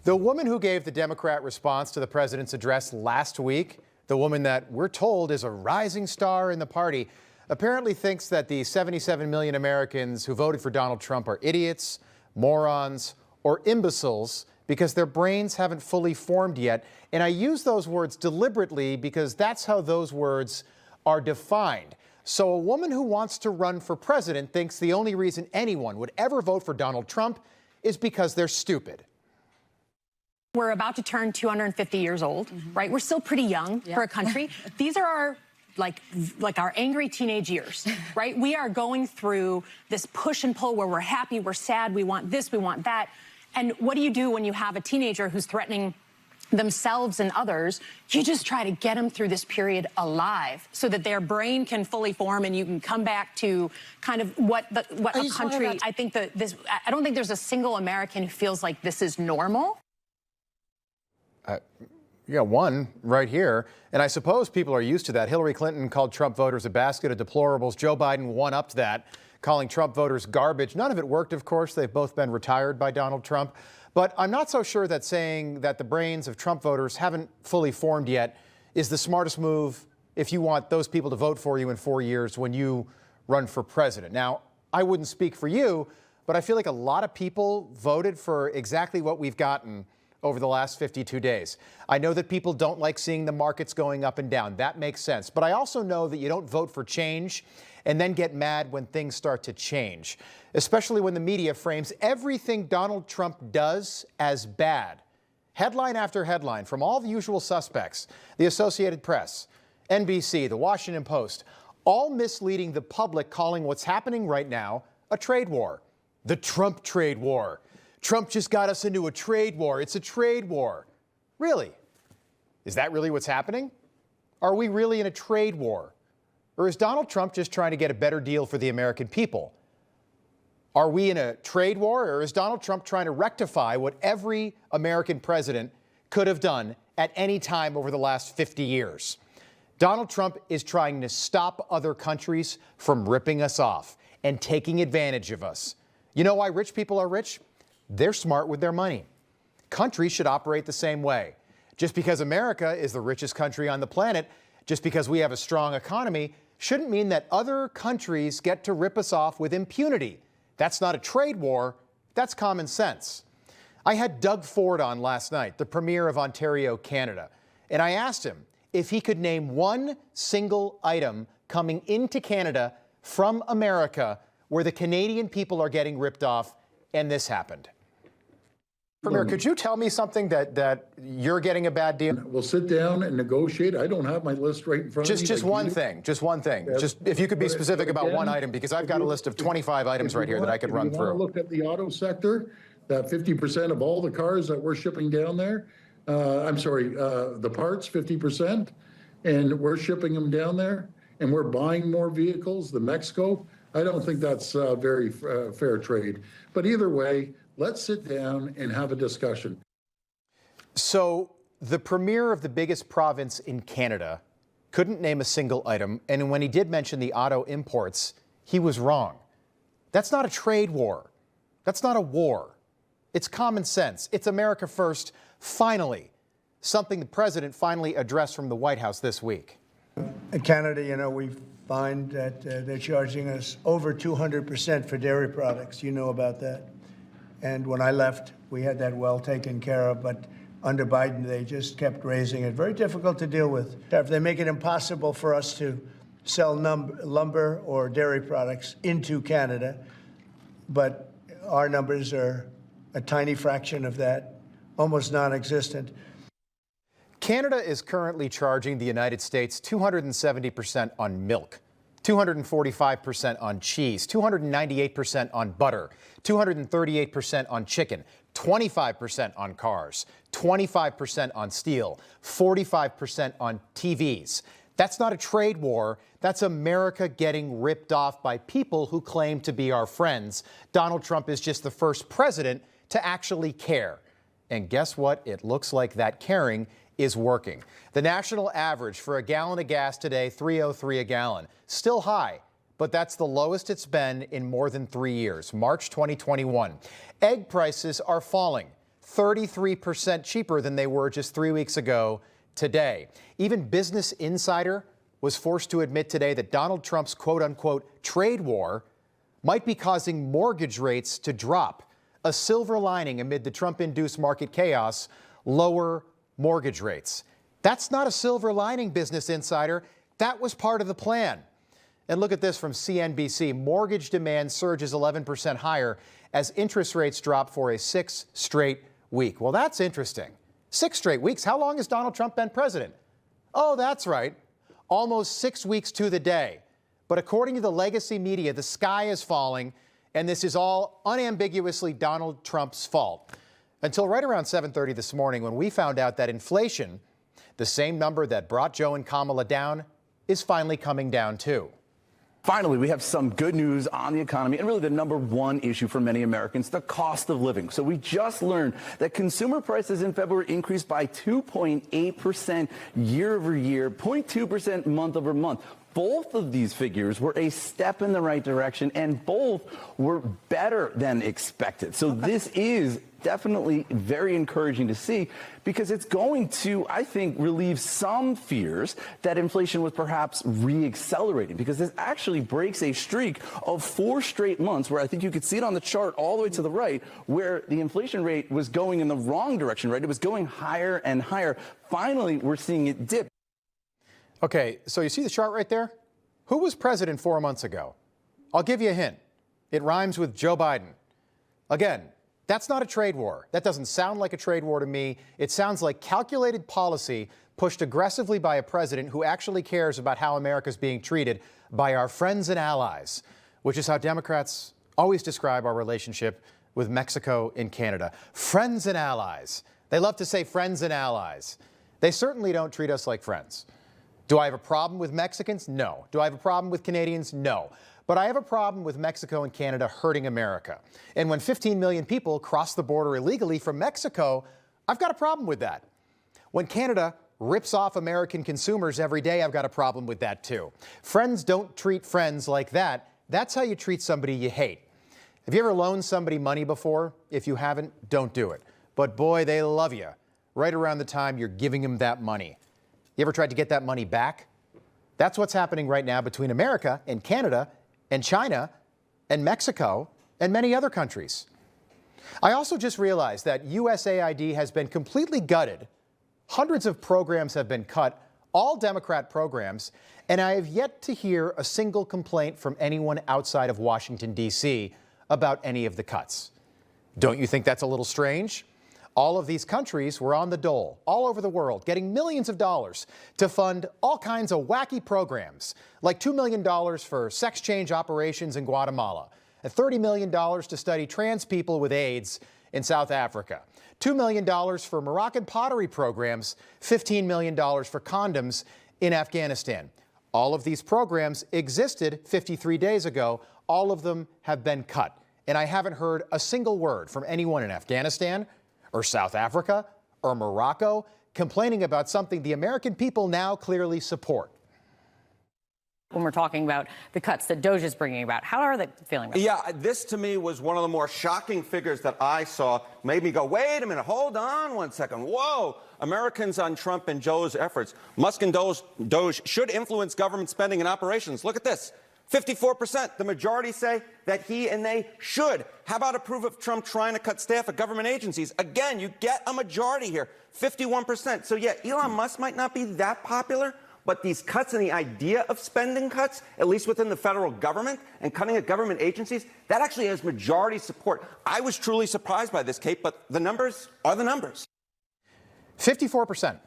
The woman who gave the Democrat response to the president's address last week, the woman that we're told is a rising star in the party, apparently thinks that the 77 million Americans who voted for Donald Trump are idiots, morons, or imbeciles because their brains haven't fully formed yet. And I use those words deliberately because that's how those words are defined. So a woman who wants to run for president thinks the only reason anyone would ever vote for Donald Trump is because they're stupid. We're about to turn 250 years old, right? We're still pretty young for a country. These are our like our angry teenage years, right? We are going through this push and pull where we're happy, we're sad, we want this, we want that. And what do you do when you have a teenager who's threatening themselves and others? You just try to get them through this period alive so that their brain can fully form and you can come back to kind of what a country. I think that I don't think there's a single American who feels like this is normal. Yeah, one right here. And I suppose people are used to that. Hillary Clinton called Trump voters a basket of deplorables. Joe Biden one-upped that, calling Trump voters garbage. None of it worked, of course. They've both been retired by Donald Trump. But I'm not so sure that saying that the brains of Trump voters haven't fully formed yet is the smartest move if you want those people to vote for you in 4 years when you run for president. Now, I wouldn't speak for you, but I feel like a lot of people voted for exactly what we've gotten over the last 52 days. I know that people don't like seeing the markets going up and down. That makes sense. But I also know that you don't vote for change and then get mad when things start to change, especially when the media frames everything Donald Trump does as bad. Headline after headline from all the usual suspects, the Associated Press, NBC, the Washington Post, all misleading the public, calling what's happening right now a trade war. The Trump trade war. Trump just got us into a trade war. It's a trade war. Really? Is that really what's happening? Are we really in a trade war? Or is Donald Trump just trying to get a better deal for the American people? Are we in a trade war, or is Donald Trump trying to rectify what every American president could have done at any time over the last 50 years? Donald Trump is trying to stop other countries from ripping us off and taking advantage of us. You know why rich people are rich? They're smart with their money. Countries should operate the same way. Just because America is the richest country on the planet, just because we have a strong economy, shouldn't mean that other countries get to rip us off with impunity. That's not a trade war, that's common sense. I had Doug Ford on last night, the Premier of Ontario, Canada, and I asked him if he could name one single item coming into Canada from America where the Canadian people are getting ripped off, and this happened. Premier, could you tell me something that you're getting a bad deal? We'll sit down and negotiate. I don't have my list right in front of me. Just one thing. Yes. Just if you could be specific about one item, because I've got a list of 25 items right here that I could run through. Look at the auto sector, that 50% of all the cars that we're shipping down there, the parts, 50%, and we're shipping them down there, and we're buying more vehicles than Mexico. I don't think that's very fair trade. But either way, let's sit down and have a discussion. So the premier of the biggest province in Canada couldn't name a single item, and when he did mention the auto imports, he was wrong. That's not a trade war. That's not a war. It's common sense. It's America first, finally. Something the president finally addressed from the White House this week. In Canada, we find that they're charging us over 200% for dairy products. You know about that. And when I left, we had that well taken care of. But under Biden, they just kept raising it. Very difficult to deal with. They make it impossible for us to sell lumber or dairy products into Canada. But our numbers are a tiny fraction of that, almost non-existent. Canada is currently charging the United States 270% on milk, 245% on cheese, 298% on butter, 238% on chicken, 25% on cars, 25% on steel, 45% on TVs. That's not a trade war. That's America getting ripped off by people who claim to be our friends. Donald Trump is just the first president to actually care. And guess what? It looks like that caring is working. The national average for a gallon of gas today, $3.03 a gallon. Still high, but that's the lowest it's been in more than 3 years, March 2021. Egg prices are falling. 33% cheaper than they were just 3 weeks ago today. Even Business Insider was forced to admit today that Donald Trump's quote-unquote trade war might be causing mortgage rates to drop. A silver lining amid the Trump-induced market chaos, lower mortgage rates. That's not a silver lining, Business Insider. That was part of the plan. And look at this from CNBC. Mortgage demand surges 11% higher as interest rates drop for a 6th straight week. Well, that's interesting. 6 straight weeks. How long has Donald Trump been president? Oh, that's right. Almost 6 weeks to the day. But according to the legacy media, the sky is falling, and this is all unambiguously Donald Trump's fault. Until right around 7:30 this morning, when we found out that inflation, the same number that brought Joe and Kamala down, is finally coming down too. Finally, we have some good news on the economy and really the number one issue for many Americans, the cost of living. So we just learned that consumer prices in February increased by 2.8% year over year, 0.2% month over month. Both of these figures were a step in the right direction, and both were better than expected. So this is definitely very encouraging to see, because it's going to, I think, relieve some fears that inflation was perhaps re-accelerating, because this actually breaks a streak of 4 straight months where I think you could see it on the chart all the way to the right, where the inflation rate was going in the wrong direction, right? It was going higher and higher. Finally, we're seeing it dip. Okay, so you see the chart right there? Who was president 4 months ago? I'll give you a hint. It rhymes with Joe Biden. Again, that's not a trade war. That doesn't sound like a trade war to me. It sounds like calculated policy pushed aggressively by a president who actually cares about how America's being treated by our friends and allies, which is how Democrats always describe our relationship with Mexico and Canada. Friends and allies. They love to say friends and allies. They certainly don't treat us like friends. Do I have a problem with Mexicans? No. Do I have a problem with Canadians? No. But I have a problem with Mexico and Canada hurting America. And when 15 million people cross the border illegally from Mexico, I've got a problem with that. When Canada rips off American consumers every day, I've got a problem with that too. Friends don't treat friends like that. That's how you treat somebody you hate. Have you ever loaned somebody money before? If you haven't, don't do it. But boy, they love you right around the time you're giving them that money. You ever tried to get that money back? That's what's happening right now between America and Canada and China and Mexico and many other countries. I also just realized that USAID has been completely gutted. Hundreds of programs have been cut, all Democrat programs, and I have yet to hear a single complaint from anyone outside of Washington, D.C. about any of the cuts. Don't you think that's a little strange? All of these countries were on the dole, all over the world, getting millions of dollars to fund all kinds of wacky programs, like $2 million for sex change operations in Guatemala, and $30 million to study trans people with AIDS in South Africa, $2 million for Moroccan pottery programs, $15 million for condoms in Afghanistan. All of these programs existed 53 days ago. All of them have been cut. And I haven't heard a single word from anyone in Afghanistan or South Africa or Morocco complaining about something the American people now clearly support. When we're talking about the cuts that DOJ is bringing about, how are they feeling about Yeah, this to me was one of the more shocking figures that I saw. Made me go, wait a minute, hold on one second. Whoa, Americans on Trump and Joe's efforts. Musk and DOJ should influence government spending and operations. Look at this. 54%. The majority say that he and they should. How about approve of Trump trying to cut staff at government agencies? Again, you get a majority here. 51%. So yeah, Elon Musk might not be that popular, but these cuts and the idea of spending cuts, at least within the federal government and cutting at government agencies, that actually has majority support. I was truly surprised by this, Kate, but the numbers are the numbers. 54%.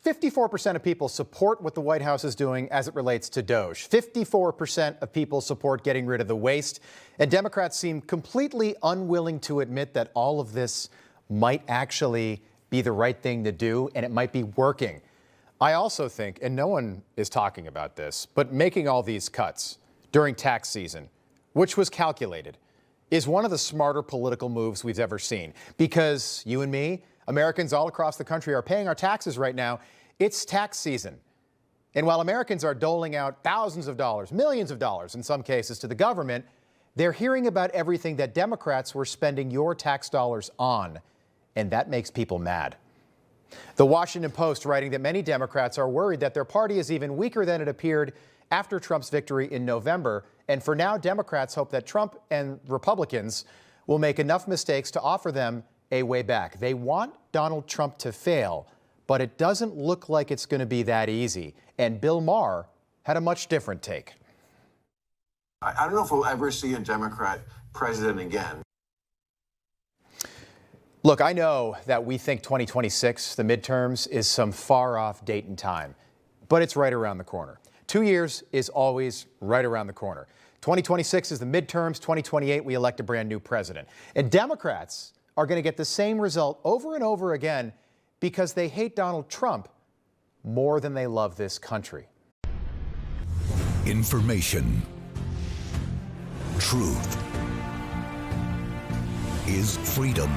54% of people support what the White House is doing as it relates to DOJ. 54% of people support getting rid of the waste. And Democrats seem completely unwilling to admit that all of this might actually be the right thing to do, and it might be working. I also think, and no one is talking about this, but making all these cuts during tax season, which was calculated, is one of the smarter political moves we've ever seen. Because you and me, Americans all across the country, are paying our taxes right now. It's tax season. And while Americans are doling out thousands of dollars, millions of dollars in some cases to the government, they're hearing about everything that Democrats were spending your tax dollars on. and that makes people mad. The Washington Post writing that many Democrats are worried that their party is even weaker than it appeared after Trump's victory in November. And for now, Democrats hope that Trump and Republicans will make enough mistakes to offer them a way back. They want Donald Trump to fail, but it doesn't look like it's going to be that easy. And Bill Maher had a much different take. I don't know if we'll ever see a Democrat president again. Look, I know that we think 2026, the midterms, is some far-off date and time, but it's right around the corner. 2 years is always right around the corner. 2026 is the midterms. 2028, we elect a brand new president. And Democrats are going to get the same result over and over again because they hate Donald Trump more than they love this country. Information. Truth is freedom.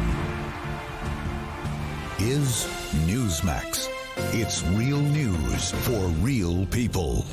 Is Newsmax. It's real news for real people.